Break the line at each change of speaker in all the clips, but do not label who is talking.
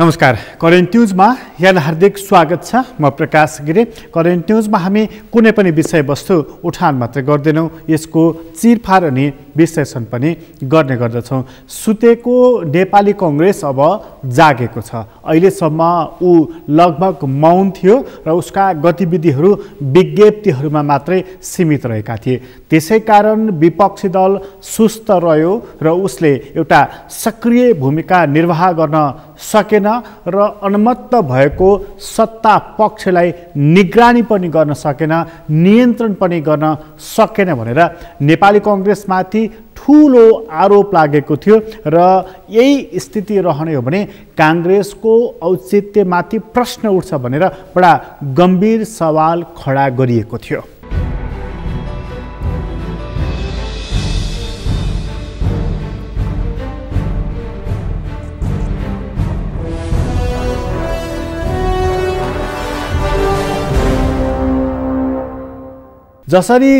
नमस्कार, करेन्ट न्युजमा यहाँलाई हार्दिक स्वागत छ। म प्रकाश गिरी। करेन्ट न्युजमा हामी कुनै पनि विषयवस्तु उठान मात्रै गर्दैनौँ, यसको चिरफार अनि विश्लेषण पनि गर्ने गर्दछौँ। सुतेको नेपाली कङ्ग्रेस अब जागेको छ। अहिलेसम्म ऊ लगभग मौन थियो र उसका गतिविधिहरू विज्ञप्तिहरूमा मात्रै सीमित रहेका थिए। त्यसै कारण विपक्षी दल सुस्त रह्यो र उसले एउटा सक्रिय भूमिका निर्वाह गर्न सकेन र अनुमत भएको सत्ता पक्षलाई निगरानी पनि गर्न सकेन, नियन्त्रण पनि गर्न सकेन भनेर नेपाली कङ्ग्रेसमाथि ठुलो आरोप लागेको थियो र यही स्थिति रहने हो भने काङ्ग्रेसको औचित्यमाथि प्रश्न उठ्छ भनेर बडा गम्भीर सवाल खडा गरिएको थियो। जसरी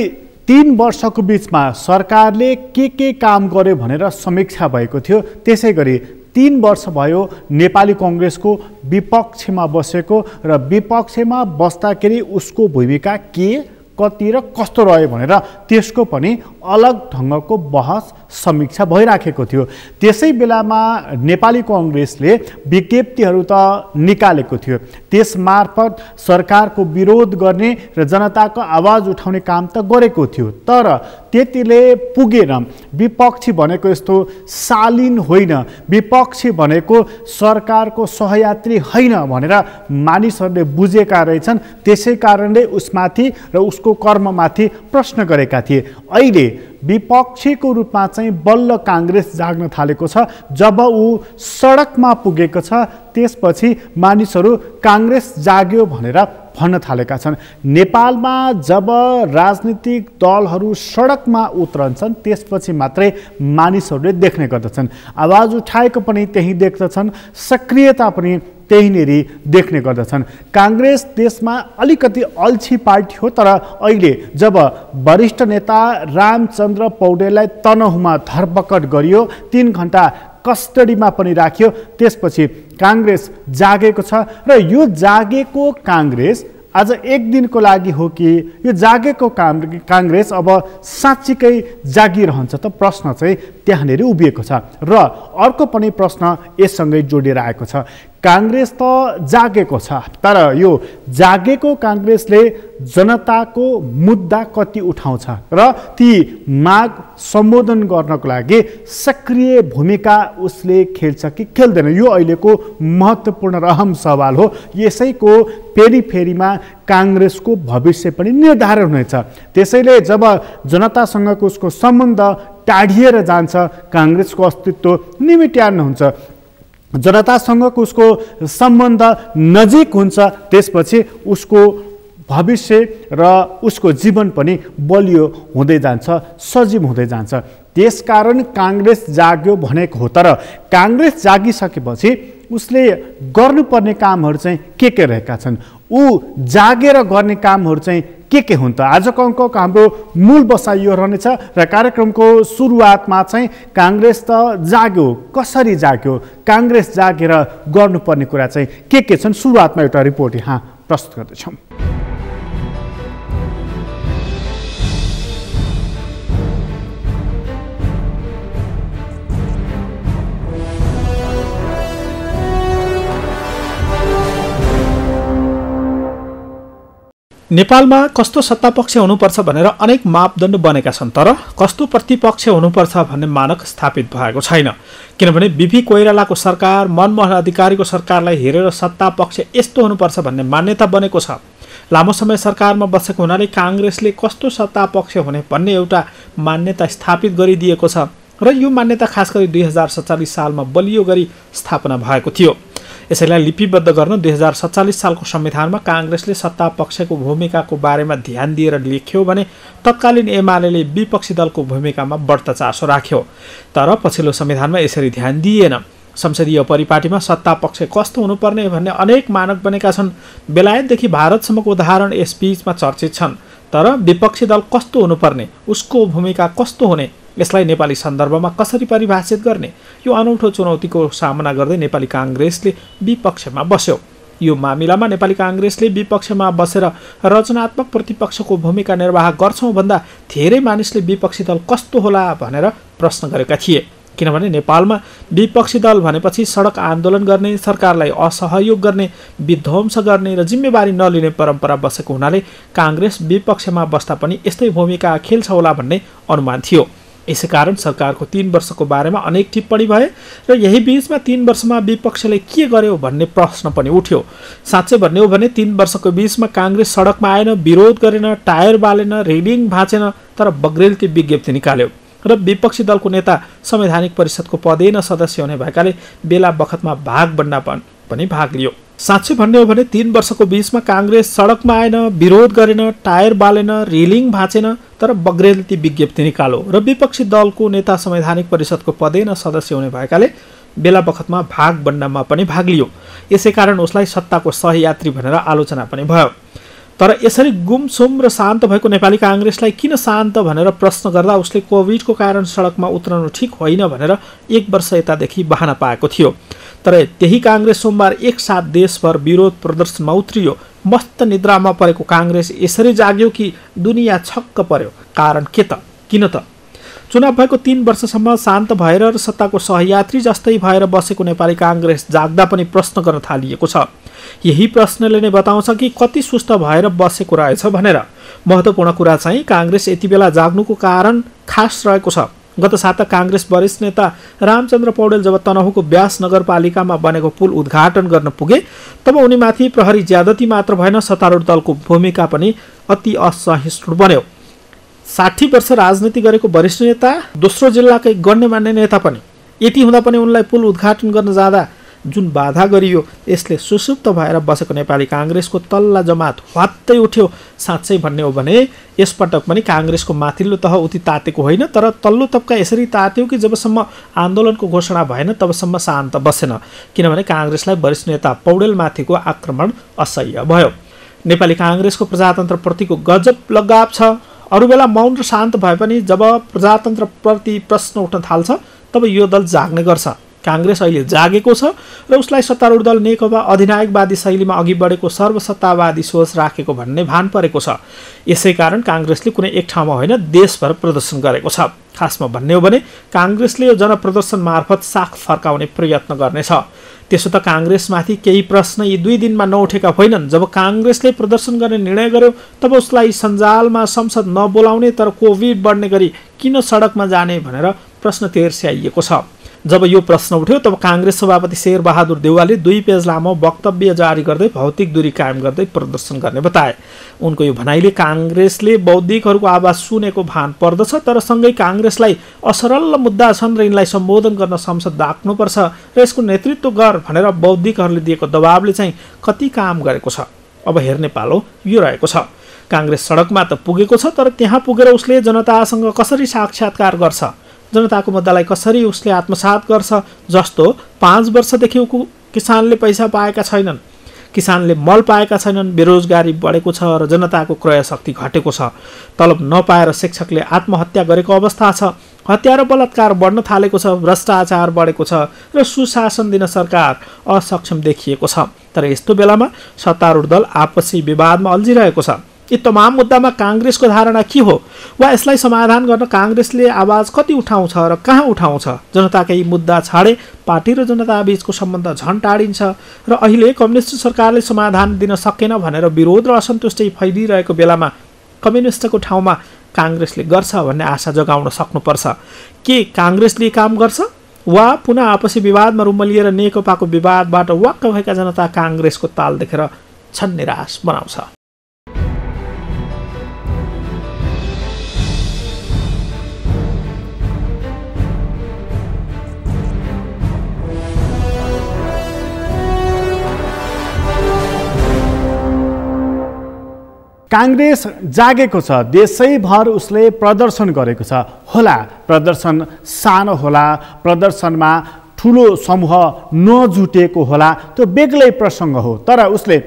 3 वर्षको बीचमा सरकारले के काम गर्यो भनेर समीक्षा भएको थियो, त्यसै गरी 3 वर्ष भयो नेपाली कङ्ग्रेसको विपक्षमा बसेको र विपक्षमा बस्दाखेरि उसको भूमिका के, कति र कस्तो रह्यो भनेर त्यसको पनि अलग ढङ्गको बहस समीक्षा भइराखेको थियो। त्यसै बेलामा नेपाली कङ्ग्रेसले विज्ञप्तिहरू त निकालेको थियो, त्यसमार्फत सरकारको विरोध गर्ने र जनताको आवाज उठाउने काम त गरेको थियो। तर त्यतिले पुगेन। विपक्षी भनेको यस्तो शालीन होइन, विपक्षी भनेको सरकारको सहयात्री होइन भनेर मानिसहरूले बुझेका रहेछन्। त्यसै कारणले उसमाथि र उसको कर्ममाथि प्रश्न गरेका थिए। अहिले विपक्षीको रूपमा चाहिँ बल्ल काङ्ग्रेस जाग्न थालेको छ। जब ऊ सडकमा पुगेको छ त्यसपछि मानिसहरू काङ्ग्रेस जाग्यो भनेर भन्न थालेका छन्। नेपालमा जब राजनीतिक दलहरू सडकमा उत्रन्छन् त्यसपछि मात्रै मानिसहरूले देख्ने गर्दछन्। आवाज उठाएको पनि त्यही देख्दछन्, सक्रियता पनि त्यहीनेरि देख्ने गर्दछन्। काङ्ग्रेस देशमा अलिकति अल्छी पार्टी हो, तर अहिले जब वरिष्ठ नेता रामचन्द्र पौडेललाई तनहुमा धरपकड गरियो, 3 घण्टा कस्टडीमा पनि राखियो, त्यसपछि काङ्ग्रेस जागेको छ। र यो जागेको काङ्ग्रेस आज एक दिनको लागि हो कि यो जागेको काङ्ग्रेस अब साँच्चीकै जागिरहन्छ त? प्रश्न चाहिँ त्यहाँनिर उभिएको छ। र अर्को पनि प्रश्न यससँगै जोडिएर आएको छ। काङ्ग्रेस त जागेको छ, तर यो जागेको काङ्ग्रेसले जनताको मुद्दा कति उठाउँछ र ती माग सम्बोधन गर्नको लागि सक्रिय भूमिका उसले खेल्छ कि खेल्दैन? यो अहिलेको महत्त्वपूर्ण र अहम सवाल हो। यसैको फेरिमा काङ्ग्रेसको भविष्य पनि निर्धारण हुनेछ। त्यसैले जब जनतासँगको उसको सम्बन्ध टाढिएर जान्छ, काङ्ग्रेसको अस्तित्व निमिट्यान्न हुन्छ। जनतासँगको उसको सम्बन्ध नजिक हुन्छ, त्यसपछि उसको भविष्य र उसको जीवन पनि बलियो हुँदै जान्छ, सजीव हुँदै जान्छ। त्यसकारण काङ्ग्रेस जाग्यो भनेको हो। तर काङ्ग्रेस जागिसकेपछि उसले गर्नुपर्ने कामहरू चाहिँ के रहेका छन्? ऊ जागेर गर्ने कामहरू चाहिँ के हुन् त? आजको अङ्कको हाम्रो मूल बसाइ यो रहनेछ र कार्यक्रमको सुरुवातमा चाहिँ काङ्ग्रेस त जाग्यो, कसरी जाग्यो, काङ्ग्रेस जागेर गर्नुपर्ने कुरा चाहिँ के छन्? सुरुवातमा एउटा रिपोर्ट यहाँ प्रस्तुत गर्दैछौँ।
नेपालमा कस्तो सत्तापक्ष हुनुपर्छ भनेर अनेक मापदण्ड बनेका छन्, तर कस्तो प्रतिपक्ष हुनुपर्छ भन्ने मानक स्थापित भएको छैन। किनभने बिपी कोइरालाको सरकार, मनमोहन अधिकारीको सरकारलाई हेरेर सत्तापक्ष यस्तो हुनुपर्छ भन्ने मान्यता बनेको छ। लामो समय सरकारमा बसेको हुनाले काङ्ग्रेसले कस्तो सत्तापक्ष हुने भन्ने एउटा मान्यता स्थापित गरिदिएको छ र यो मान्यता खास गरी 2047 सालमा बलियो गरी स्थापना भएको थियो। यसैलाई लिपिबद्ध गर्न 2047 सालको संविधानमा काङ्ग्रेसले सत्तापक्षको भूमिकाको बारेमा ध्यान दिएर लेख्यो भने तत्कालीन एमाले विपक्षी दलको भूमिकामा बढ्ता चासो राख्यो। तर पछिल्लो संविधानमा यसरी ध्यान दिइएन। संसदीय परिपाटीमा सत्तापक्ष कस्तो हुनुपर्ने भन्ने अनेक मानक बनेका छन्। बेलायतदेखि भारतसम्मको उदाहरण यस बीचमा चर्चित छन्। तर विपक्षी दल कस्तो हुनुपर्ने, उसको भूमिका कस्तो हुने यसलाई नेपाली सन्दर्भमा कसरी परिभाषित गर्ने, यो अनौठो चुनौतीको सामना गर्दै नेपाली काङ्ग्रेसले विपक्षमा बस्यो। यो मामिलामा नेपाली काङ्ग्रेसले विपक्षमा बसेर रचनात्मक प्रतिपक्षको भूमिका निर्वाह गर्छौँ भन्दा धेरै मानिसले विपक्षी दल कस्तो होला भनेर प्रश्न गरेका थिए। किनभने नेपालमा विपक्षी दल भनेपछि सडक आन्दोलन गर्ने, सरकारलाई असहयोग गर्ने, विध्वंस गर्ने र जिम्मेवारी नलिने परम्परा बसेको हुनाले काङ्ग्रेस विपक्षमा बस्दा पनि यस्तै भूमिका खेल्छ होला भन्ने अनुमान थियो। यसैकारण सरकारको 3 वर्षको बारेमा अनेक टिप्पणी भए र यही बीचमा 3 वर्षमा विपक्षले के गर्यो भन्ने प्रश्न पनि उठ्यो। साँच्चै भन्ने हो भने 3 वर्षको बीचमा काङ्ग्रेस सडकमा आएन, विरोध गरेन, टायर बालेन, रेलिङ भाँचेन, तर बग्रेलती विज्ञप्ति निकाल्यो र विपक्षी दलको नेता संवैधानिक परिषदको पदेन सदस्य हुने भएकाले बेला बखतमा भाग बन्ना पनि भाग लियो। साँच्चै भन्ने हो भने 3 वर्षको बीचमा काङ्ग्रेस सडकमा आएन, विरोध गरेन, टायर बालेन, रेलिङ भाँचेन, तर बग्रेलती विज्ञप्ति निकाल्यो र विपक्षी दलको नेता संवैधानिक परिषदको पदेन सदस्य हुने भएकाले बेला बखतमा भाग बन्नमा पनि भाग लियो। यसैकारण उसलाई सत्ताको सहयात्री भनेर आलोचना पनि भयो। तर यसरी गुमसुम र शान्त भएको नेपाली काङ्ग्रेसलाई किन शान्त भनेर प्रश्न गर्दा उसले कोभिडको कारण सडकमा उत्रनु ठिक होइन भनेर 1 वर्ष यतादेखि बहाना पाएको थियो। तर त्यही काङ्ग्रेस सोमबार एकसाथ देशभर विरोध प्रदर्शनमा उत्रियो। मस्त निद्रामा परेको काङ्ग्रेस यसरी जाग्यो कि दुनियाँ छक्क पर्यो। कारण के त? किन त? चुनाव भएको 3 वर्षसम्म शान्त भएर र सत्ताको सहयात्री जस्तै भएर बसेको नेपाली काङ्ग्रेस जाग्दा पनि प्रश्न गर्न थालिएको छ। यही प्रश्नले नै बताउँछ कि कति सुस्त भएर बसेको रहेछ भनेर। महत्त्वपूर्ण कुरा चाहिँ काङ्ग्रेस यति बेला जाग्नुको कारण खास रहेको छ। गत साता काङ्ग्रेस वरिष्ठ नेता रामचन्द्र पौडेल जब तनहुँको व्यास नगरपालिकामा बनेको पुल उद्घाटन गर्न पुगे तब उनीमाथि प्रहरी ज्यादती मात्र भएन, सत्तारूढ दलको भूमिका पनि अति असहिष्णु बन्यो। 60 वर्ष राजनीति गरेको वरिष्ठ नेता, दोस्रो जिल्लाकै गण्यमान्य नेता पनि। यति हुँदा पनि उनलाई पुल उद्घाटन गर्न जाँदा जुन बाधा गरियो यसले सुसुप्त भएर बसेको नेपाली काङ्ग्रेसको तल्ला जमात हत्तै उठ्यो। साँच्चै भन्ने हो भने यसपटक पनि काङ्ग्रेसको माथिल्लो तह उति तातेको होइन, तर तल्लो तबका यसरी तात्यो कि जबसम्म आन्दोलनको घोषणा भएन तबसम्म शान्त बसेन। किनभने काङ्ग्रेसलाई वरिष्ठ नेता पौडेलमाथिको आक्रमण असह्य भयो। नेपाली काङ्ग्रेसको प्रजातन्त्रप्रतिको गजब लगाव छ। अरू बेला मौन र शान्त भए पनि जब प्रजातन्त्रप्रति प्रश्न उठ्न थाल्छ तब यो दल जाग्ने गर्छ। काङ्ग्रेस अहिले जागेको छ र उसलाई सत्तारूढ दल नेकपा अधिनायकवादी शैलीमा अघि बढेको सर्वसत्तावादी सोच राखेको भन्ने भान परेको छ। यसैकारण काङ्ग्रेसले कुनै एक ठाउँमा होइन देशभर प्रदर्शन गरेको छ। खासमा भन्ने हो भने काङ्ग्रेसले यो जनप्रदर्शन मार्फत साख फर्काउने प्रयत्न गर्नेछ। त्यसो त काङ्ग्रेसमाथि केही प्रश्न यी 2 दिनमा नउठेका होइनन्। जब काङ्ग्रेसले प्रदर्शन गर्ने निर्णय गर्यो तब उसलाई सञ्जालमा संसद नबोलाउने तर कोभिड बढ्ने गरी किन सडकमा जाने भनेर प्रश्न तेर्स्याइएको छ। जब यो प्रश्न उठ्यो तब काङ्ग्रेस सभापति शेरबहादुर देउवाले 2 पेज लामो वक्तव्य जारी गर्दै भौतिक दूरी कायम गर्दै प्रदर्शन गर्ने बताए। उनको यो भनाइले काङ्ग्रेसले बौद्धिकहरूको आवाज सुनेको भान पर्दछ, तर सँगै काङ्ग्रेसलाई असरल मुद्दा छन् र यिनलाई सम्बोधन गर्न संसद डाक्नुपर्छ र यसको नेतृत्व गर भनेर बौद्धिकहरूले दिएको दबावले चाहिँ कति काम गरेको छ। अब हेर्ने पालो यो रहेको छ। काङ्ग्रेस सडकमा त पुगेको छ, तर त्यहाँ पुगेर उसले जनतासँग कसरी साक्षात्कार गर्छ, जनताको मुद्दालाई कसरी उसले आत्मसात गर्छ। जस्तो 5 वर्षदेखि किसानले पैसा पाएका छैनन्, किसानले मल पाएका छैनन्, बेरोजगारी बढेको छ र जनताको क्रय शक्ति घटेको छ, तलब नपाएर शिक्षकले आत्महत्या गरेको अवस्था छ, हत्या र बलात्कार बढ्न थालेको छ, भ्रष्टाचार बढेको छ र सुशासन दिन सरकार असक्षम देखिएको छ। तर यस्तो बेलामा सत्तारूढ दल आपसी विवादमा अल्झिरहेको छ। यी तमाम मुद्दामा काङ्ग्रेसको धारणा के हो वा यसलाई समाधान गर्न काङ्ग्रेसले आवाज कति उठाउँछ र कहाँ उठाउँछ? जनताकै मुद्दा छाडे पार्टी र जनता बीचको सम्बन्ध झन् टाढिन्छ र अहिले कम्युनिस्ट सरकारले समाधान दिन सकेन भनेर विरोध र असन्तुष्टि फैलिरहेको बेलामा कम्युनिस्टको ठाउँमा काङ्ग्रेसले गर्छ भन्ने आशा जगाउन सक्नुपर्छ। के काङ्ग्रेसले काम गर्छ वा पुनः आपसी विवादमा रुमलिएर नेकपाको विवादबाट वाक्क भएका जनता काङ्ग्रेसको ताल देखेर छन् निराश बनाउँछ?
काङ्ग्रेस जागेको छ, देशैभर उसले प्रदर्शन गरेको छ। होला प्रदर्शन सानो होला, प्रदर्शनमा ठुलो समूह नजुटेको होला, त्यो बेग्लै प्रसङ्ग हो। तर उसले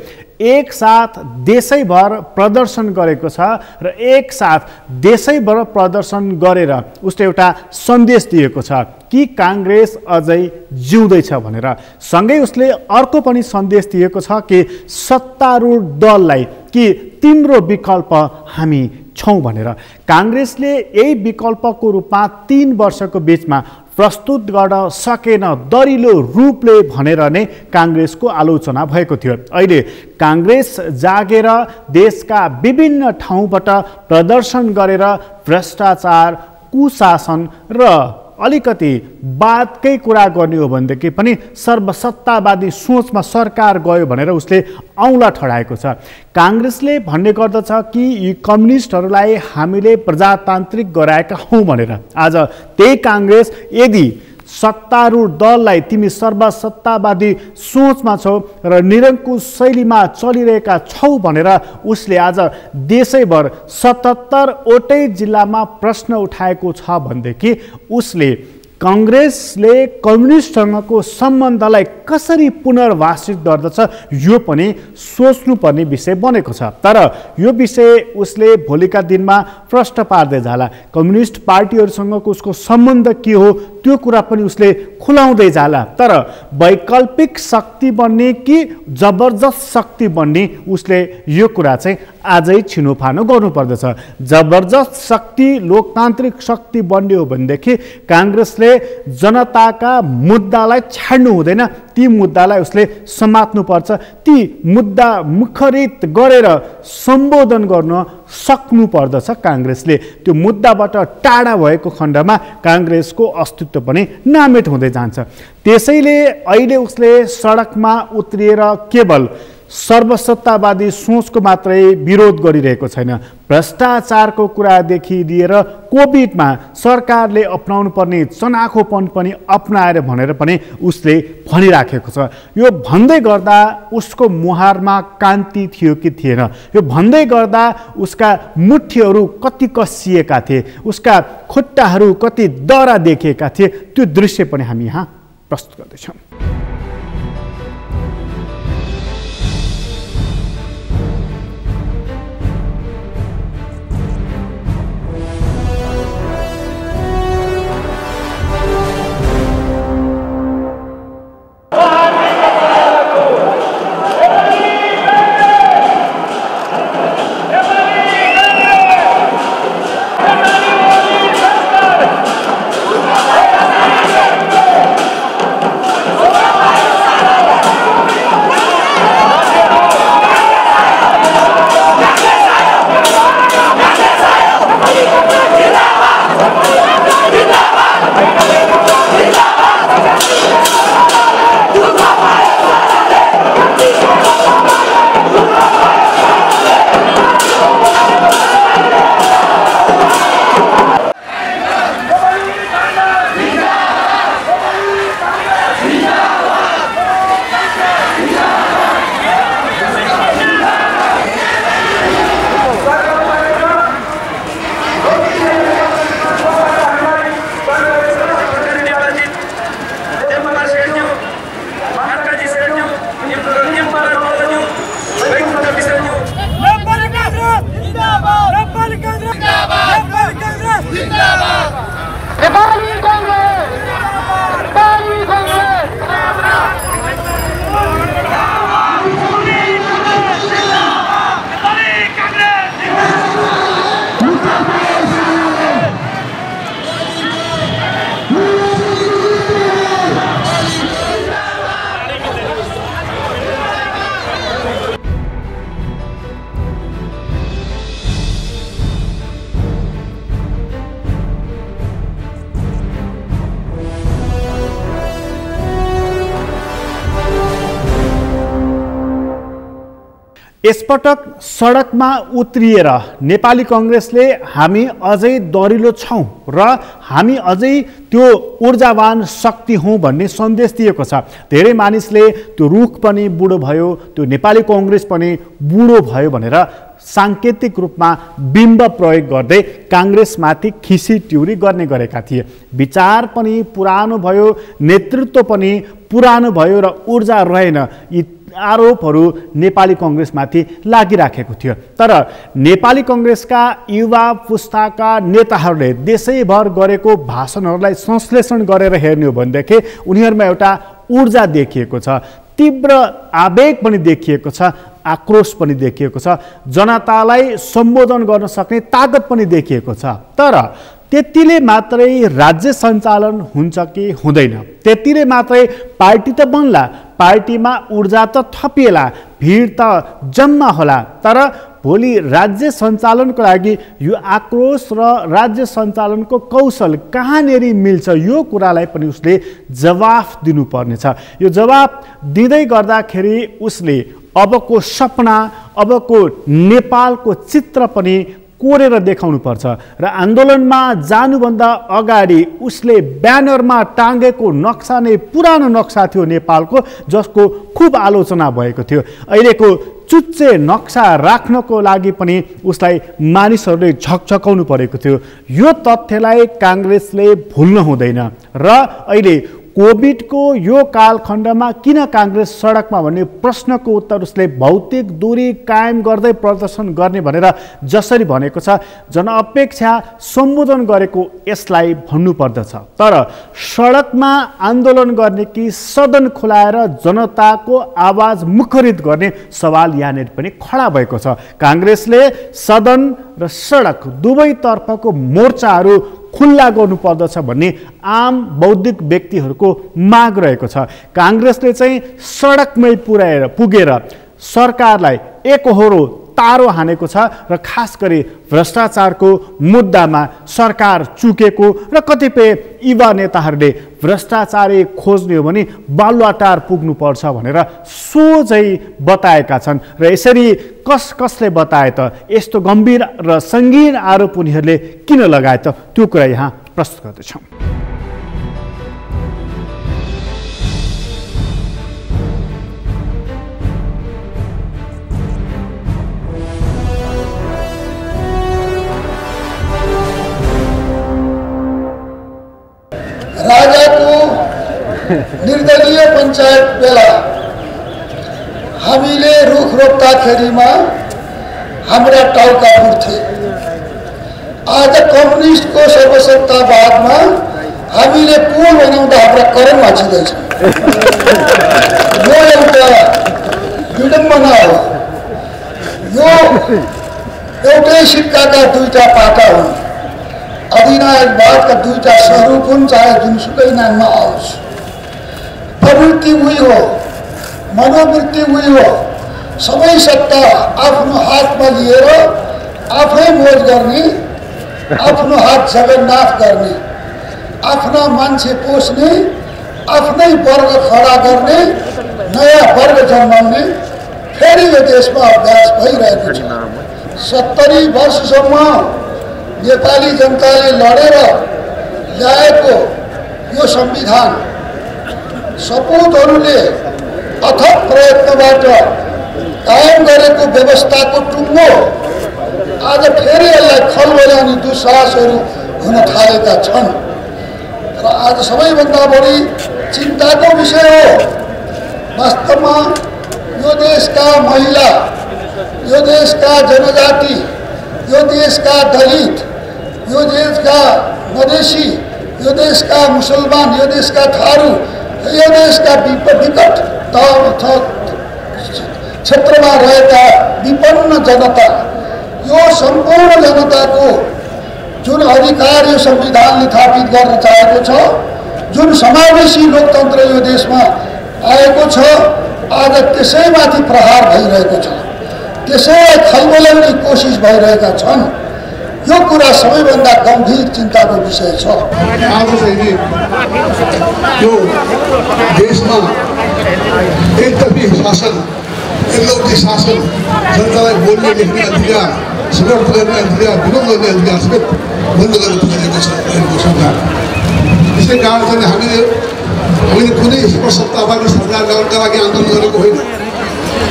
एकसाथ देशैभर प्रदर्शन गरेको छ र एकसाथ देशैभर प्रदर्शन गरेर उसले एउटा सन्देश दिएको छ कि काङ्ग्रेस अझै जिउँदैछ भनेर। सँगै उसले अर्को पनि सन्देश दिएको छ कि सत्तारूढ दललाई कि तिम्रो विकल्प हामी छौँ भनेर। काङ्ग्रेसले यही विकल्पको रूपमा 3 वर्षको बिचमा प्रस्तुत गर्न सकेन दरिलो रूपले भनेर नै काङ्ग्रेसको आलोचना भएको थियो। अहिले काङ्ग्रेस जागेर देशका विभिन्न ठाउँबाट प्रदर्शन गरेर भ्रष्टाचार, कुशासन र अलिकति बादकै कुरा गर्ने हो भनेदेखि पनि सर्वसत्तावादी सोचमा सरकार गयो भनेर उसले औँला ठडाएको छ। काङ्ग्रेसले भन्ने गर्दछ कि यी कम्युनिस्टहरूलाई हामीले प्रजातान्त्रिक गराएका हौँ भनेर। आज त्यही काङ्ग्रेस यदि सत्तारूढ दललाई तिमी सर्वसत्तावादी सोचमा छौ र निरङ्कुश शैलीमा चलिरहेका छौ भनेर उसले आज देशैभर 77 वटै जिल्लामा प्रश्न उठाएको छ भनेदेखि उसले काङ्ग्रेसले कम्युनिस्टसँगको सम्बन्धलाई कसरी पुनर्वासित गर्दछ यो पनि सोच्नुपर्ने विषय बनेको छ। तर यो विषय उसले भोलिका दिनमा प्रश्न पार्दै जाला। कम्युनिस्ट पार्टीहरूसँगको उसको सम्बन्ध के हो त्यो कुरा पनि उसले खुलाउँदै जाला। तर वैकल्पिक शक्ति बन्ने कि जबरजस्त शक्ति बन्ने उसले यो कुरा चाहिँ आजै छिनोफानो गर्नुपर्दछ। जबरजस्त शक्ति, लोकतान्त्रिक शक्ति बन्ने हो भनेदेखि काङ्ग्रेसले जनताका मुद्दालाई छाड्नु हुँदैन, ती मुद्दालाई उसले समात्नुपर्छ। ती मुद्दा मुखरित गरेर सम्बोधन गर्न सक्नु पर्दछ काङ्ग्रेसले। त्यो मुद्दाबाट टाढा भएको खण्डमा काङ्ग्रेसको अस्तित्व पनि नामेट हुँदै जान्छ। त्यसैले अहिले उसले सडकमा उत्रिएर केवल सर्वसत्तावादी सोचको मात्रै विरोध गरिरहेको छैन। भ्रष्टाचारको कुरादेखि लिएर कोभिडमा सरकारले अपनाउनु पर्ने चनाखोपन पनि अपनाएर भनेर पनि उसले भनिराखेको छ। यो भन्दै गर्दा उसको मुहारमा कान्ति थियो कि थिएन, यो भन्दै गर्दा उसका मुठ्ठीहरू कति कसिएका थिए, उसका खुट्टाहरू कति दरा देखिएका थिए, त्यो दृश्य पनि हामी यहाँ प्रस्तुत गर्दैछौँ। यसपटक सडकमा उत्रिएर नेपाली काङ्ग्रेसले हामी अझै दरिलो छौँ र हामी अझै त्यो ऊर्जावान शक्ति हौँ भन्ने सन्देश दिएको छ। धेरै मानिसले त्यो रुख पनि बुढो भयो, त्यो नेपाली काङ्ग्रेस पनि बुढो भयो भनेर साङ्केतिक रूपमा बिम्ब प्रयोग गर्दै काङ्ग्रेसमाथि खिसी ट्युरी गर्ने गरेका थिए। विचार पनि पुरानो भयो, नेतृत्व पनि पुरानो भयो र ऊर्जा रहेन। यी आरोपहरू नेपाली कङ्ग्रेसमाथि लागिराखेको थियो। तर नेपाली कङ्ग्रेसका युवा पुस्ताका नेताहरूले देशैभर गरेको भाषणहरूलाई संश्लेषण गरेर हेर्ने हो भनेदेखि उनीहरूमा एउटा ऊर्जा देखिएको छ, तीव्र आवेग पनि देखिएको छ, आक्रोश पनि देखिएको छ, जनतालाई सम्बोधन गर्न सक्ने तागत पनि देखिएको छ। तर त्यतिले मात्रै राज्य सञ्चालन हुन्छ कि हुँदैन? त्यतिले मात्रै पार्टी त बन्ला, पार्टीमा ऊर्जा त थपिएला, भिड त जम्मा होला, तर भोलि राज्य सञ्चालनको लागि यो आक्रोश र राज्य सञ्चालनको कौशल कहाँनेरि मिल्छ, यो कुरालाई पनि उसले जवाफ दिनुपर्नेछ। यो जवाफ दिँदै गर्दाखेरि उसले अबको सपना, अबको नेपालको चित्र पनि कोरेर देखाउनुपर्छ र आन्दोलनमा जानुभन्दा अगाडि उसले ब्यानरमा टाँगेको नक्सा नै पुरानो नक्सा थियो नेपालको, जसको खुब आलोचना भएको थियो। अहिलेको चुच्चे नक्सा राख्नको लागि पनि उसलाई मानिसहरूले झकझकाउनु परेको थियो। यो तथ्यलाई काङ्ग्रेसले भुल्न हुँदैन र अहिले कोभिडको यो कालखण्डमा किन काङ्ग्रेस सडकमा भन्ने प्रश्नको उत्तर उसले भौतिक दूरी कायम गर्दै प्रदर्शन गर्ने भनेर जसरी भनेको छ, जनअपेक्षा सम्बोधन गरेको यसलाई भन्नुपर्दछ। तर सडकमा आन्दोलन गर्ने कि सदन खुलाएर जनताको आवाज मुखरित गर्ने सवाल यहाँनिर पनि खडा भएको छ। काङ्ग्रेसले सदन र सडक दुवैतर्फको मोर्चाहरू खुल्ला गर्नुपर्दछ भन्ने आम बौद्धिक व्यक्तिहरूको माग रहेको छ। काङ्ग्रेसले चाहिँ सडकमै पुगेर सरकारलाई एकहोरो तारो हानेको छ र खास गरी भ्रष्टाचारको मुद्दामा सरकार चुकेको र कतिपय युवा नेताहरूले भ्रष्टाचारी खोज्ने हो भने बालुवाटार पुग्नुपर्छ भनेर सोझै बताएका छन् र यसरी कसले बताए त? यस्तो गम्भीर र सङ्गीन आरोप उनीहरूले किन लगाए त? त्यो कुरा यहाँ प्रस्तुत गर्दैछौँ।
राजाको निर्दलीय पञ्चायत बेला हामीले रुख रोप्दाखेरिमा हाम्रा टाउका फुट्थे। आज कम्युनिस्टको सर्वसत्तावादमा हामीले पुल बनाउँदा हाम्रा करम भाँचिँदैछ। यो एउटा विडम्बना हो। यो एउटै सिक्काका दुईटा पाटा हुन्। अधिनायकवादका दुईटा स्वरूप हुन्, चाहे जुनसुकै नाममा आओस्। प्रवृत्ति उही हो, मनोवृत्ति उही हो। सबै सत्ता आफ्नो हातमा लिएर आफै मोज गर्ने, आफ्नो हात जगन्नाथ गर्ने, आफ्ना मान्छे पोस्ने, आफ्नै वर्ग खडा गर्ने, नयाँ वर्ग जन्माउने फेरि यो देशमा अभ्यास भइरहेको छ। 70 वर्षसम्म नेपाली जनताले लडेर ल्याएको यो संविधान सपुतहरूले अथक प्रयत्नबाट कायम गरेको व्यवस्थाको टुङ्गो आज फेरि यसलाई खलबलाउने दुस्साहसहरू हुन थालेका छन् र आज सबैभन्दा बढी चिन्ताको विषय हो। वास्तवमा यो देशका महिला, यो देशका जनजाति, यो देशका दलित, यो देशका मधेसी, यो देशका मुसलमान, यो देशका थारू, यो देशका विकट क्षेत्रमा रहेका विपन्न जनता, यो सम्पूर्ण जनताको जुन अधिकार यो संविधानले थापित गर्न चाहेको छ, जुन समावेशी लोकतन्त्र यो देशमा आएको छ, आज त्यसैमाथि प्रहार भइरहेको छ, त्यसैलाई खलबलाउने कोसिस भइरहेका छन्। यो कुरा सबैभन्दा गम्भीर चिन्ताको विषय छ।
आज चाहिँ यो देशमा एकतर्फी शासन, एकलौटी शासन, जनतालाई बोल्ने लेख्ने अधिकार, संघर्ष गर्ने अधिकार, विरोध गर्ने अधिकार सबै बन्द गरेर पुगिरहेको छ अहिलेको सरकार। त्यसै कारण चाहिँ हामीले कुनै सत्तावादी सरकार ल्याउनका लागि आन्दोलन गरेको होइन।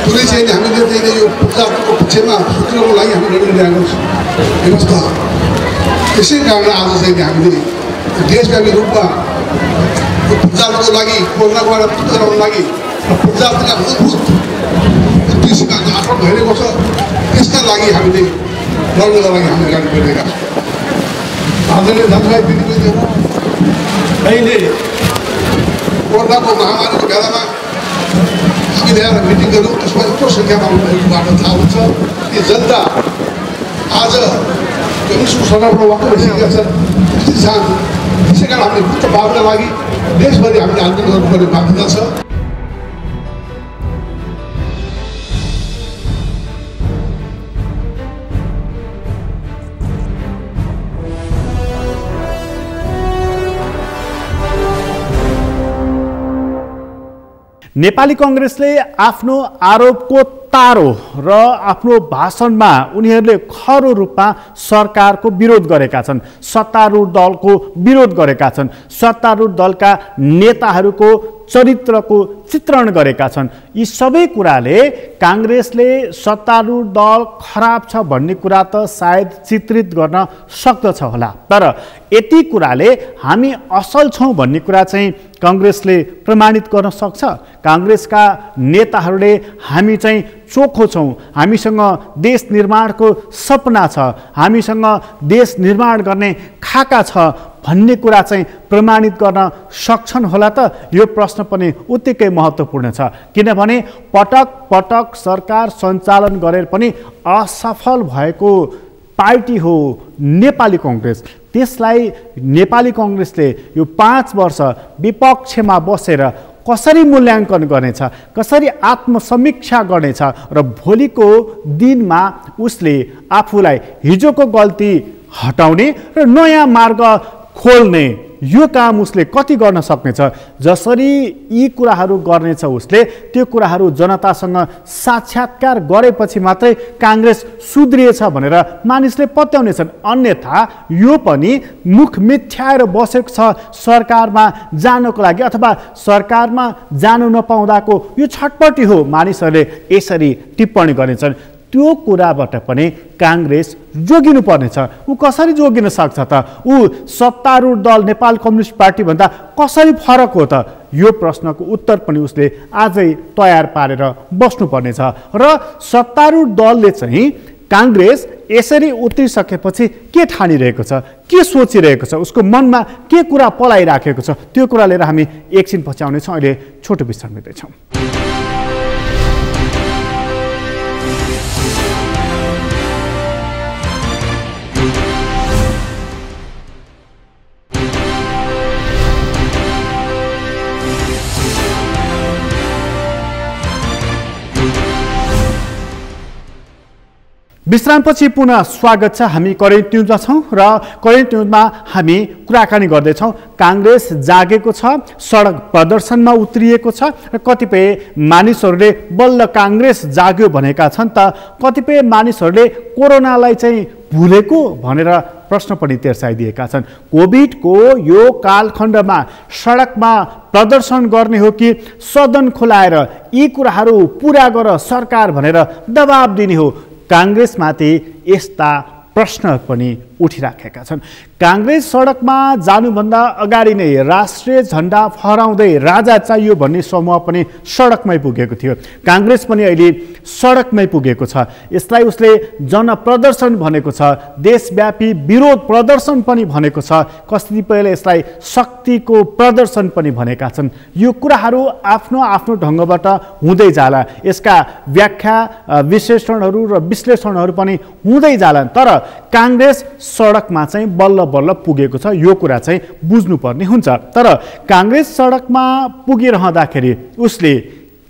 कुनै चाहिँ हामीले चाहिँ यो प्रजातन्त्रको पक्षमा सूत्रको लागि हामी लडिरहेको छ व्यवस्था। त्यसै कारण आज चाहिँ हामीले देशव्यापी रूपमा प्रजातन्त्रको लागि कोरोनाबाट मुक्त गराउनको लागि र प्रजातिका मूलभूत उद्देश्यका नाफा भइरहेको छ। त्यसका लागि हामीले लड्नका लागि हामी अगाडि बढेका छौँ। आदरणीय दाजुभाइ दिदीबहिनीहरू, अहिले कोरोनाको महामारीको बेलामा हामी ल्याएर मिटिङ गऱ्यौँ। त्यसमा यत्रो सङ्ख्यामा आउनुभएकोबाट थाहा हुन्छ कि जनता आज कम्युनिस्ट सरकारमा वाक्क भइसकेका छन्। त्यसै कारण हामीले मुक्त पाउनका लागि देशभरि हामीले आन्दोलन गर्नुपर्ने बाध्यता छ।
नेपाली कांग्रेसले आफ्नो आरोपको तारो र आफ्नो भाषणमा उनीहरूले खरो रूपमा सरकारको विरोध गरेका छन्, सत्तारूढ दलको विरोध गरेका छन्, सत्तारूढ दलका नेताहरूको चरित्रको चित्रण गरेका छन्। यी सबै कुराले कांग्रेसले सत्तारूढ दल खराब छ भन्ने कुरा त सायद चित्रित गर्न सक्दछ होला, तर यति कुराले हामी असल छौं भन्ने कुरा चाहिँ कांग्रेसले प्रमाणित गर्न सक्छ। कांग्रेसका नेताहरूले हामी चाहिँ चोखो छौं, हामीसँग देश निर्माणको सपना छ, हामीसँग देश निर्माण गर्ने खाका छ भन्ने कुरा चाहिँ प्रमाणित गर्न सक्छन् होला त? यो प्रश्न पनि उत्तिकै महत्त्वपूर्ण छ, किनभने पटक पटक सरकार सञ्चालन गरेर पनि असफल भएको पार्टी हो नेपाली कांग्रेस। त्यसलाई नेपाली कांग्रेसले यो 5 वर्ष विपक्षमा बसेर कसरी मूल्याङ्कन गर्नेछ, कसरी आत्मसमीक्षा गर्नेछ र भोलिको दिनमा उसले आफूलाई हिजोको गल्ती हटाउने र नयाँ मार्ग खोल्ने यो काम उसले कति गर्न सक्नेछ। जसरी यी कुराहरू गर्नेछ उसले त्यो कुराहरू जनतासँग साक्षात्कार गरेपछि मात्रै कांग्रेस सुध्रिएछ भनेर मानिसले पत्याउनेछन्। अन्यथा यो पनि मुख मिथ्याएर बसेको छ सरकारमा जानको लागि अथवा सरकारमा जानु नपाउँदाको यो छटपटी हो, मानिसहरूले यसरी टिप्पणी गर्नेछन्। त्यो कुराबाट पनि कांग्रेस जोगिनु पर्नेछ। ऊ कसरी जोगिन सक्छ त? ऊ सत्तारूढ दल नेपाल कम्युनिस्ट पार्टी भन्दा कसरी फरक हो त? यो प्रश्नको उत्तर पनि उसले आजै तयार पारेर बस्नुपर्नेछ। र सत्तारूढ दलले चाहिँ कांग्रेस यसरी उत्रिसकेपछि के ठानिरहेको छ, के सोचिरहेको छ, उसको मनमा के कुरा पलाइराखेको छ, त्यो कुरा लिएर हामी एकछिन पछि आउनेछौँ। अहिले छोटो विश्राम लिँदैछौँ। विश्रामपछि पुनः स्वागत छ। हामी करेन्ट न्युजमा छौँ र करेन्ट न्युजमा हामी कुराकानी गर्दैछौँ। कांग्रेस जागेको छ, सडक प्रदर्शनमा उत्रिएको छ र कतिपय मानिसहरूले बल्ल कांग्रेस जाग्यो भनेका छन् त कतिपय मानिसहरूले कोरोनालाई चाहिँ भुलेको भनेर प्रश्न पनि तेर्साइदिएका छन्। कोभिडको यो कालखण्डमा सडकमा प्रदर्शन गर्ने हो कि सदन खुलाएर यी कुराहरू पूरा गर सरकार भनेर दबाब दिने हो? कांग्रेसमाथि यस्ता प्रश्न पनि उठिराखेका छन्। कांग्रेस सडकमा जानुभन्दा अगाडि नै राष्ट्रिय झण्डा फहराउँदै राजा चाहियो भन्ने समूह पनि सडकमै पुगेको थियो। कांग्रेस पनि अहिले सडकमै पुगेको छ। यसलाई उसले जनप्रदर्शन भनेको छ, देशव्यापी विरोध प्रदर्शन पनि भनेको छ, कतिपयले यसलाई शक्तिको प्रदर्शन पनि भनेका छन्। यो कुराहरू आफ्नो आफ्नो ढङ्गबाट हुँदै जाला, यसका व्याख्या विश्लेषणहरू र विश्लेषणहरू पनि हुँदै जालान्, तर कांग्रेस सडकमा चाहिँ बल्ल बल्ल पुगेको छ। यो कुरा चाहिँ बुझ्नुपर्ने हुन्छ। तर कांग्रेस सडकमा पुगिरहँदाखेरि उसले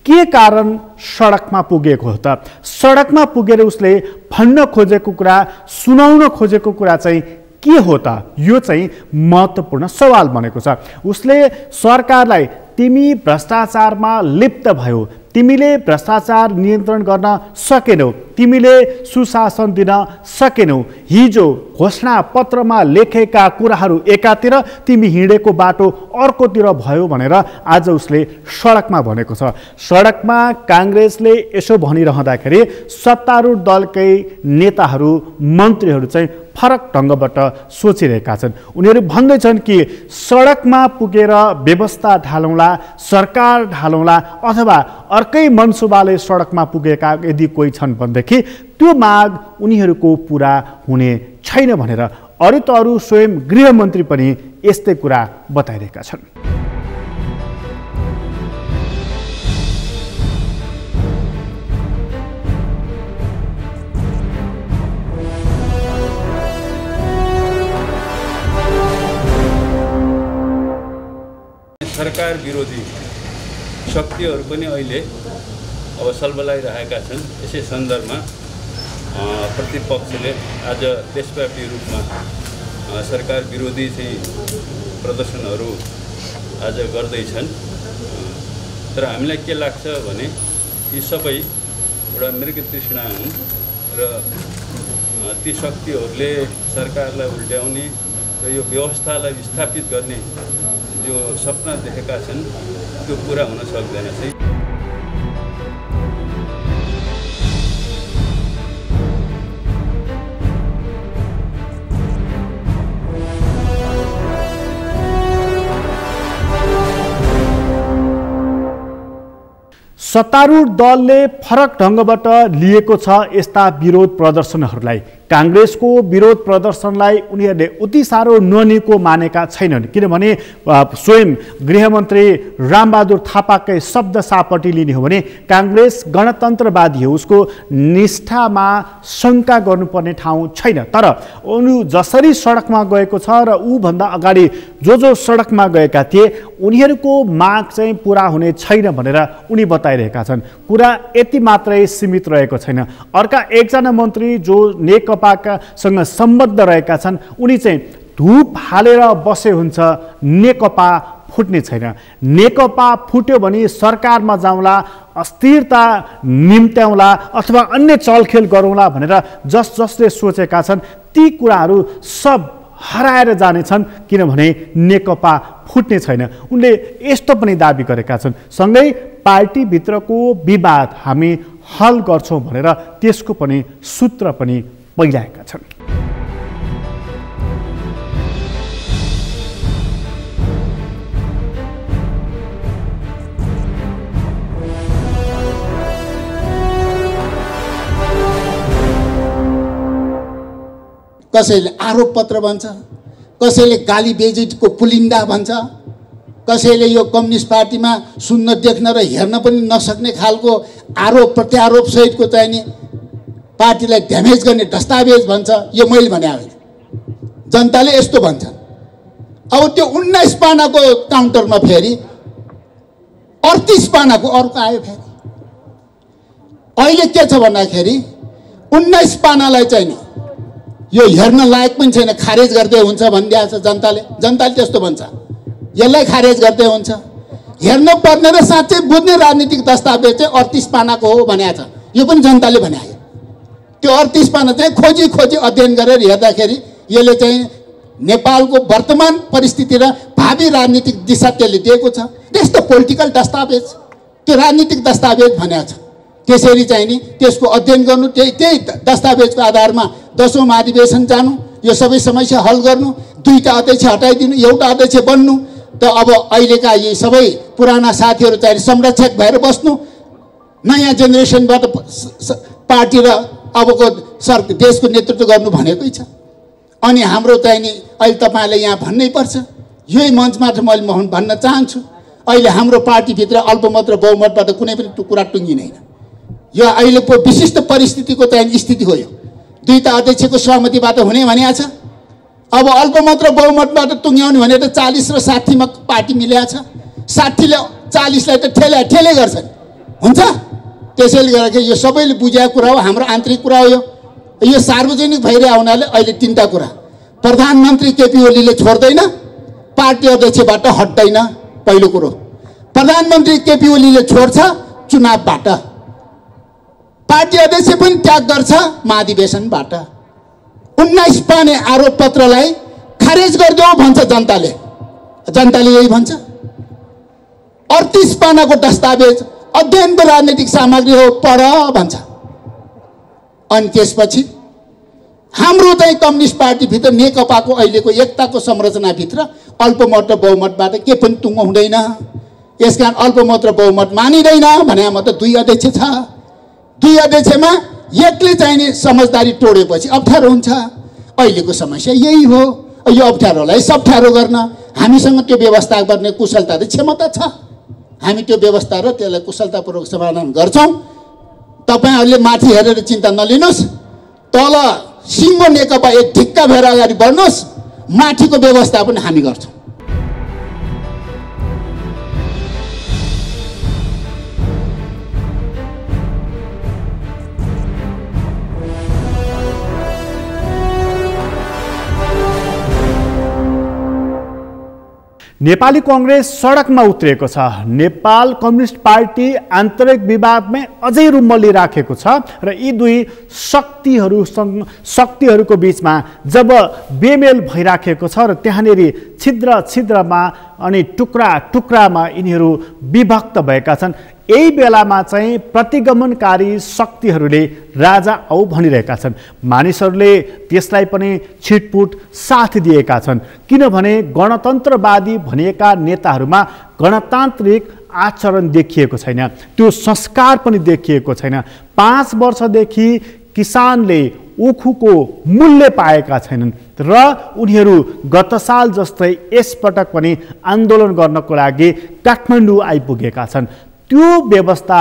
के कारण सडकमा पुगेको हो त? सडकमा पुगेर उसले भन्न खोजेको कुरा, सुनाउन खोजेको कुरा चाहिँ के हो त? यो चाहिँ महत्त्वपूर्ण सवाल बनेको छ। उसले सरकारलाई तिमी भ्रष्टाचारमा लिप्त भयो, तिमीले भ्रष्टाचार नियन्त्रण गर्न सकेनौ, तिमीले सुशासन दिन सकेनौ। हिजो घोषणा पत्रमा लेखेका कुराहरू एकातिर, तिमी हिँडेको बाटो अर्कोतिर भयो भनेर आज उसले सडकमा भनेको छ। सडकमा काङ्ग्रेसले यसो भनिरहँदाखेरि सत्तारूढ दलकै नेताहरू मन्त्रीहरू चाहिँ फरक ढङ्गबाट सोचिरहेका छन्। उनीहरू भन्दैछन् कि सडकमा पुगेर व्यवस्था ढालौँला, सरकार ढालौँला, अथवा अर्कै मनसुबाले सडकमा पुगेका यदि कोही छन् भनेदेखि त्यो माग उनीहरूको पुरा हुने छैन भनेर अरू त अरू स्वयं गृहमन्त्री पनि यस्तै कुरा बताइरहेका छन्।
सरकार विरोधी शक्तिहरू पनि अहिले अब सल्बलाइरहेका छन्। यसै सन्दर्भमा प्रतिपक्षले आज देशव्यापी रूपमा सरकार विरोधी चाहिँ प्रदर्शनहरू आज गर्दैछन्। तर हामीलाई के लाग्छ भने यी सबै एउटा मृगतृष्णा हुन् र ती शक्तिहरूले सरकारलाई उल्ट्याउने र यो व्यवस्थालाई विस्थापित गर्ने जो सपना देखेका छन् त्यो पुरा हुन सक्दैन चाहिँ।
सत्तारूढ दलले फरक ढङ्गबाट लिएको छ यस्ता विरोध प्रदर्शनहरूलाई। काङ्ग्रेसको विरोध प्रदर्शनलाई उनीहरूले उति साह्रो ननिको मानेका छैनन्, किनभने स्वयं गृहमन्त्री रामबहादुर थापाकै शब्द सापट्टि लिने हो भने काङ्ग्रेस गणतन्त्रवादी हो, उसको निष्ठामा शङ्का गर्नुपर्ने ठाउँ छैन। तर उनी जसरी सडकमा गएको छ र ऊभन्दा अगाडि जो सडकमा गएका थिए उनीहरूको माग चाहिँ पुरा हुने छैन भनेर उनी बताइरहेका छन्। कुरा यति मात्रै सीमित रहेको छैन। अर्का एकजना मन्त्री जो नेकपासँग सम्बद्ध रहेका छन् उनी चाहिँ धुप हालेर बसे हुन्छ, नेकपा फुट्ने छैन। नेकपा फुट्यो भने सरकारमा जाउँला, अस्थिरता निम्त्याउँला अथवा अन्य चलखेल गरौँला भनेर जसले सोचेका छन् ती कुराहरू सब हराएर जानेछन्, किनभने नेकपा फुट्ने छैन। उनले यस्तो पनि दाबी गरेका छन्, सँगै पार्टीभित्रको विवाद हामी हल गर्छौँ भनेर त्यसको पनि सूत्र पनि पहिलाएका छन्।
कसैले आरोप पत्र भन्छ, कसैले गाली बेइज्जतीको पुलिन्दा भन्छ, कसैले यो कम्युनिस्ट पार्टीमा सुन्न देख्न र हेर्न पनि नसक्ने खालको आरोप प्रत्यारोप सहितको चाहिँ नि पार्टीलाई ड्यामेज गर्ने दस्तावेज भन्छ। यो मैले भने होइन, जनताले यस्तो भन्छ। अब त्यो 19 पानाको काउन्टरमा फेरि 38 पानाको अर्को आयो। फेरि अहिले के छ भन्दाखेरि 19 पानालाई चाहिँ नि यो हेर्न लायक पनि छैन, खारेज गर्दै हुन्छ भनिदिएको छ जनताले। जनताले त्यस्तो भन्छ, यसलाई खारेज गर्दै हुन्छ। हेर्न पर्ने र साँच्चै बुझ्ने राजनीतिक दस्तावेज चाहिँ 38 पानाको हो भनेको छ। यो पनि जनताले भने। त्यो 38 पाना चाहिँ खोजी अध्ययन गरेर हेर्दाखेरि यसले चाहिँ नेपालको वर्तमान परिस्थिति र भावी राजनीतिक दिशा त्यसले दिएको छ। त्यस्तो पोलिटिकल दस्तावेज, त्यो राजनीतिक दस्तावेज भनेको छ। त्यसरी चाहिँ नि त्यसको अध्ययन गर्नु, त्यही दस्तावेजको आधारमा 10औं महाधिवेशन जानु, यो सबै समस्या हल गर्नु, 2टा अध्यक्ष हटाइदिनु, एउटा अध्यक्ष बन्नु। त अब अहिलेका यी सबै पुराना साथीहरू चाहिँ संरक्षक भएर बस्नु, नयाँ जेनेरेसनबाट पार्टी र अबको देशको नेतृत्व गर्नु भनेकै छ। अनि हाम्रो चाहिँ नि अहिले तपाईँले यहाँ भन्नै पर्छ, यही मञ्चबाट मैले भन्न चाहन्छु, अहिले हाम्रो पार्टीभित्र अल्पमत र बहुमतबाट कुनै पनि कुरा टुङ्गिँदैन। यो अहिलेको विशिष्ट परिस्थितिको चाहिँ स्थिति हो। यो 2टा अध्यक्षको सहमतिबाट हुने भनिएको छ। अब अल्पमत र बहुमतबाट टुङ्ग्याउने भने त 40 र 60 मा पार्टी मिलेको छ। 60 ले 40 लाई त ठेले गर्छन्, हुन्छ। त्यसैले गर्दाखेरि यो सबैले बुझेको कुरा हो, हाम्रो आन्तरिक कुरा हो। यो सार्वजनिक भइरहेको हुनाले अहिले 3टा कुरा। प्रधानमन्त्री केपी ओलीले छोड्दैन, पार्टी अध्यक्षबाट हट्दैन। पहिलो कुरो, प्रधानमन्त्री केपी ओलीले छोड्छ चुनावबाट, पार्टी अध्यक्ष पनि त्याग गर्छ महाधिवेशनबाट। 19 पाने आरोप पत्रलाई खारेज गरिदेऊ भन्छ जनताले। जनताले यही भन्छ। 38 पानाको दस्तावेज अध्ययनको राजनीतिक सामग्री हो, पढ भन्छ। अनि त्यसपछि हाम्रो चाहिँ कम्युनिस्ट पार्टीभित्र नेकपाको अहिलेको एकताको संरचनाभित्र अल्पमत र बहुमतबाट के पनि टुङ्गो हुँदैन। यसकारण अल्पमत र बहुमत मानिँदैन भने त 2 अध्यक्ष छ। 2 अध्यक्षमा एकले चाहिने समझदारी तोडेपछि अप्ठ्यारो हुन्छ। अहिलेको समस्या यही हो। यो अप्ठ्यारोलाई सप्ठ्यारो गर्न हामीसँग त्यो व्यवस्था गर्ने कुशलता र क्षमता छ। हामी त्यो व्यवस्था र त्यसलाई कुशलतापूर्वक समाधान गर्छौँ। तपाईहरूले माथि हेरेर चिन्ता नलिनुहोस्। तल सिङ्गो नेकपा एक ढिक्का भएर अगाडि बढ्नुहोस्। माथिको व्यवस्था पनि हामी गर्छौँ।
नेपाली कांग्रेस सडकमा उत्रिएको छ। नेपाल कम्युनिस्ट पार्टी आन्तरिक विवादमै अझै रुम्मली राखेको छ र यी दुई शक्तिहरूको बीचमा जब बेमेल भइराखेको छ र त्यहाँनेरि छिद्र छिद्रमा अनि टुक्रा टुक्रामा यिनीहरू विभक्त भएका छन्, यही बेलामा चाहिँ प्रतिगमनकारी शक्तिहरूले राजा आऊ भनिरहेका छन्। मानिसहरूले त्यसलाई पनि छिटपुट साथ दिएका छन्, किनभने गणतन्त्रवादी भनिएका नेताहरूमा गणतान्त्रिक आचरण देखिएको छैन, त्यो संस्कार पनि देखिएको छैन। 5 वर्षदेखि किसानले उखुको मूल्य पाएका छैनन् र उनीहरू गत साल जस्तै यसपटक पनि आन्दोलन गर्नको लागि काठमाडौँ आइपुगेका छन्। त्यो व्यवस्था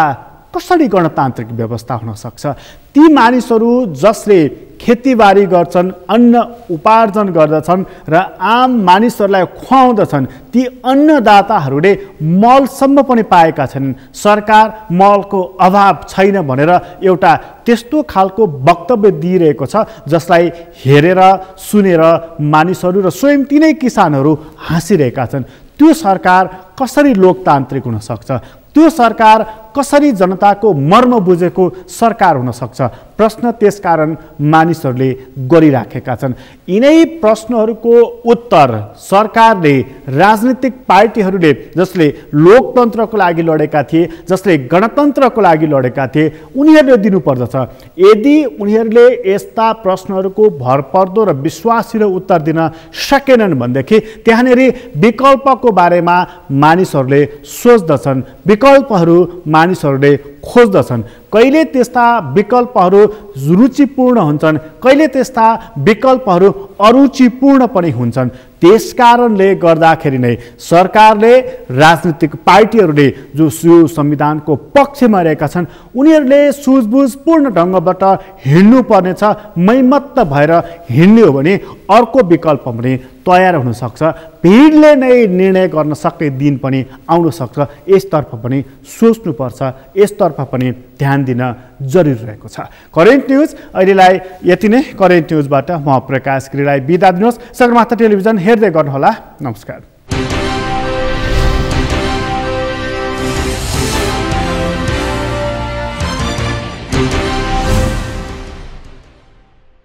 कसरी गणतान्त्रिक व्यवस्था हुन सक्छ? ती मानिसहरू जसले खेतीबारी गर्छन्, अन्न उपार्जन गर्दछन् र आम मानिसहरूलाई खुवाउँदछन्, ती अन्नदाताहरूले मलसम्म पनि पाएका छन्। सरकार मलको अभाव छैन भनेर एउटा त्यस्तो खालको वक्तव्य दिइरहेको छ जसलाई हेरेर सुनेर मानिसहरू र स्वयं तिनै किसानहरू हाँसिरहेका छन्। त्यो सरकार कसरी लोकतान्त्रिक हुन सक्छ? त्यो सरकार कसरी जनताको मर्म बुझेको सरकार हुन सक्छ? प्रश्न त्यसकारण मानिसहरूले गरिराखेका छन्। यिनै प्रश्नहरूको उत्तर सरकारले, राजनीतिक पार्टीहरूले जसले लोकतन्त्रको लागि लडेका थिए, जसले गणतन्त्रको लागि लडेका थिए, उनीहरूले दिनुपर्दछ। यदि उनीहरूले यस्ता प्रश्नहरूको भरपर्दो र विश्वासिलो उत्तर दिन सकेनन् भनेदेखि त्यहाँनेरि विकल्पको बारेमा मानिसहरूले सोच्दछन्, विकल्पहरू मानिसहरूले खोज्दछन्। कहिले त्यस्ता विकल्पहरू रुचिपूर्ण हुन्छन्, कहिले त्यस्ता विकल्पहरू अरुचिपूर्ण पनि हुन्छन्। त्यसकारणले गर्दाखेरि नै सरकारले, राजनीतिक पार्टीहरूले जो संविधानको पक्षमा रहेका छन् उनीहरूले सुझबुझपूर्ण ढङ्गबाट हिँड्नुपर्नेछ। मैमत्त भएर हिँड्ने हो भने अर्को विकल्प पनि तयार हुनसक्छ। भिडले नै निर्णय गर्न सक्ने दिन पनि आउन सक्छ। यसतर्फ पनि सोच्नुपर्छ, यसतर्फ पनि ध्यान दिन जरुरी रहेको छ। करेन्ट न्युज अहिलेलाई यति नै। करेन्ट न्युजबाट म प्रकाश गिरीलाई बिदा दिनुहोस्। सगरमाथा टेलिभिजन हेर्दै गर्नुहोला। नमस्कार।